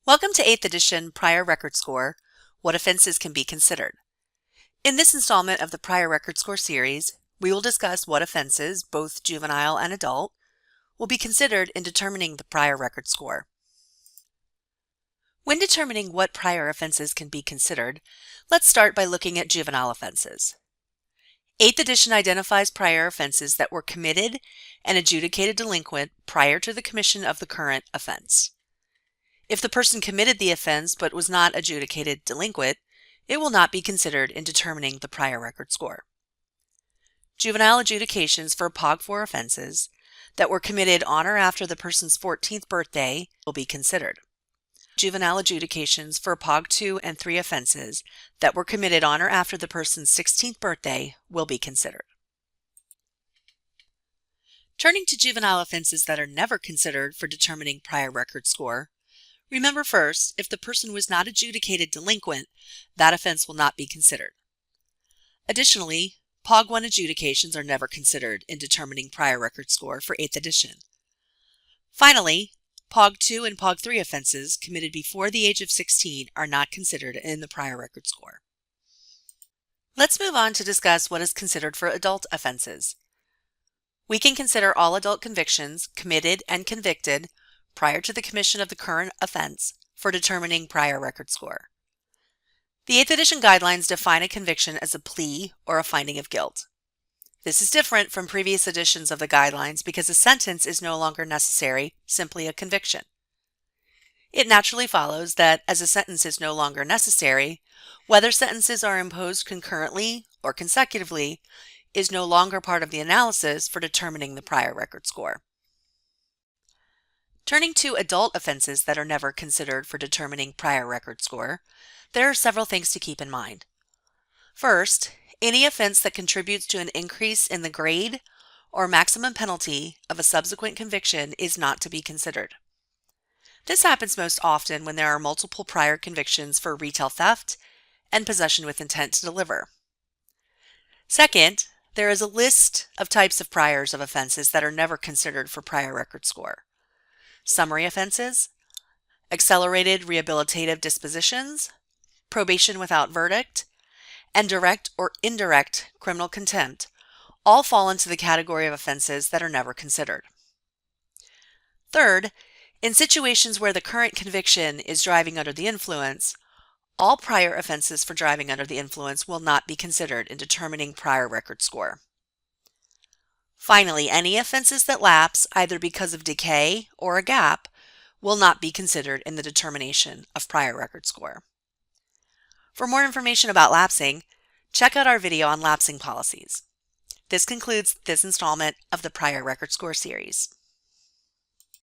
Welcome to 8th edition Prior Record Score, What Offenses Can Be Considered. In this installment of the Prior Record Score series, we will discuss what offenses, both juvenile and adult, will be considered in determining the prior record score. When determining what prior offenses can be considered, let's start by looking at juvenile offenses. 8th edition identifies prior offenses that were committed and adjudicated delinquent prior to the commission of the current offense. If the person committed the offense but was not adjudicated delinquent, it will not be considered in determining the prior record score. Juvenile adjudications for POG 4 offenses that were committed on or after the person's 14th birthday will be considered. Juvenile adjudications for POG 2 and 3 offenses that were committed on or after the person's 16th birthday will be considered. Turning to juvenile offenses that are never considered for determining prior record score, remember first, if the person was not adjudicated delinquent, that offense will not be considered. Additionally, POG 1 adjudications are never considered in determining prior record score for 8th edition. Finally, POG 2 and POG 3 offenses committed before the age of 16 are not considered in the prior record score. Let's move on to discuss what is considered for adult offenses. We can consider all adult convictions committed and convicted prior to the commission of the current offense for determining prior record score. The 8th edition guidelines define a conviction as a plea or a finding of guilt. This is different from previous editions of the guidelines because a sentence is no longer necessary, simply a conviction. It naturally follows that as a sentence is no longer necessary, whether sentences are imposed concurrently or consecutively is no longer part of the analysis for determining the prior record score. Turning to adult offenses that are never considered for determining prior record score, there are several things to keep in mind. First, any offense that contributes to an increase in the grade or maximum penalty of a subsequent conviction is not to be considered. This happens most often when there are multiple prior convictions for retail theft and possession with intent to deliver. Second, there is a list of types of priors of offenses that are never considered for prior record score. Summary offenses, accelerated rehabilitative dispositions, probation without verdict, and direct or indirect criminal contempt all fall into the category of offenses that are never considered. Third, in situations where the current conviction is driving under the influence, all prior offenses for driving under the influence will not be considered in determining prior record score. Finally, any offenses that lapse either because of decay or a gap will not be considered in the determination of prior record score. For more information about lapsing, check out our video on lapsing policies. This concludes this installment of the Prior Record Score series.